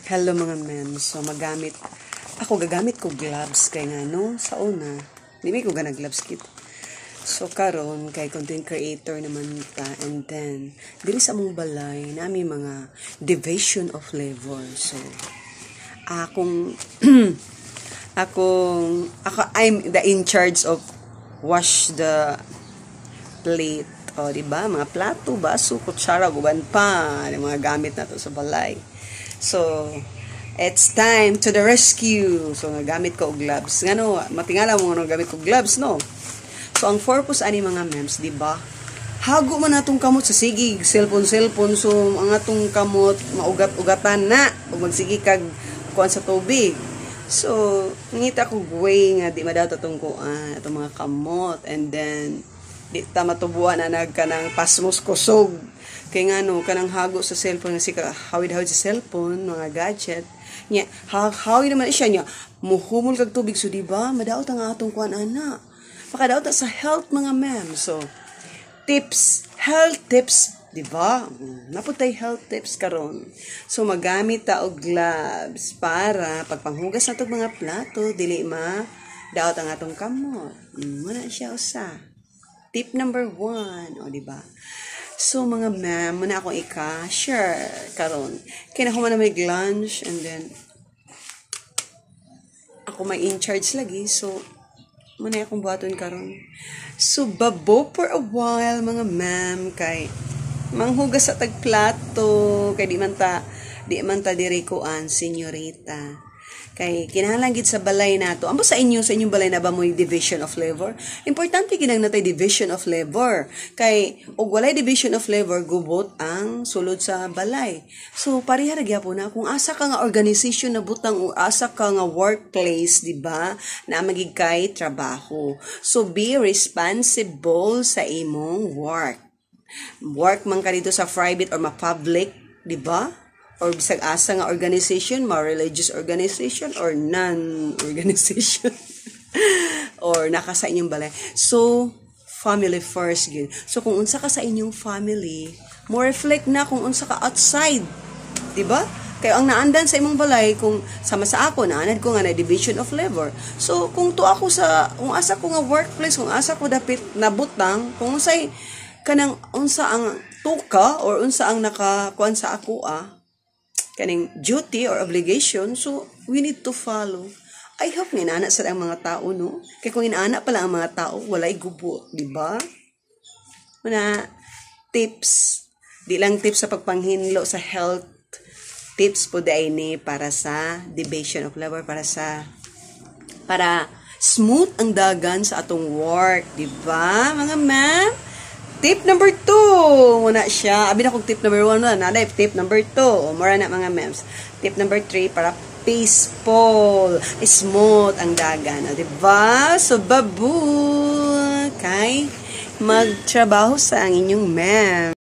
Hello mga men. So gagamit ko gloves kay nga no sa una. Di ko gana gloves kit. So karon kay content creator naman ta, and then diri sa among balay nami mga division of labor. So I'm the in charge of wash the plate. O, diba? Mga plato, baso, kutsara, guban pa, mga gamit na to sa balay. So, it's time to the rescue. So, gamit ko og gloves. Ngano, matingala mo nga gamit ko gloves, no? So, ang purpose ani mga mems, diba? Hago man atong kamot sa sigig, cellphone. So, ang atong kamot, maugat-ugatan na. O magsigi kag kuan sa tubig. So, ngita ko way nga, di madaw tatong kuan, atong mga kamot. And then, di ta matubuan na nagkanang pasmos kusog kay ngano kanang hago sa cellphone nga sika hawid-hawid sa cellphone mga gadget nya hawid naman siya nya muhumol kag tubig so diba madaot ang atong kuan ana makadaot sa health mga ma'am. So health tips diba naputay health tips karon. So magamit ta og gloves para pagpanghugas natong mga plato dili daot ang atong kamot. Muna siya usa. Tip number 1, o diba? So, mga ma'am, muna akong share karon. Kaya ako man na may lunch, and then, ako may in-charge lagi, so, muna akong buhaton karon. So, babo for a while, mga ma'am, kay, manghugas sa tagplato, kay di man ta dirikuan, senyorita. Kay kinahanglan gid sa balay nato. Amo sa inyong balay na ba mo'y division of labor? Importante ginang natay division of labor. Kay og walay division of labor gubot ang sulod sa balay. So pareha ra gyapon na kung asa ka nga organization na butang o asa ka nga workplace, di ba? Na magig kay trabaho. So be responsible sa imong work. Work man ka dito sa private or ma-public, di ba? Or bisag asa nga organization, ma-religious organization or non-organization or naka sa inyong balay. So, family first gid. So, kung unsa ka sa inyong family, mo reflect na kung unsa ka outside. Diba? Kaya ang naandan sa imong balay, kung sama sa ako, naanad ko nga na division of labor. So, kung asa ko nga workplace, kung asa ko dapit nabutang, kung unsay kanang unsa ang tuka or unsa ang nakakuan sa ako kaning duty or obligation, so we need to follow. I hope nga inaana sa ang mga tao, no? Kaya kung inaana pala ang mga tao, walay gubo, di ba? Muna, tips. Di lang tips sa pagpanghinlo sa health. Tips po dahil ni para sa division of labor, para smooth ang dagan sa atong work, di ba, mga ma'am? Tip number 2, muna siya. Abi na kong tip number 1 na. Naday, tip number 2. Mura na mga mems. Tip number 3, para peaceful. Smooth ang dagan. Diba? So, babu. Kay magtrabaho sa ang inyong mem.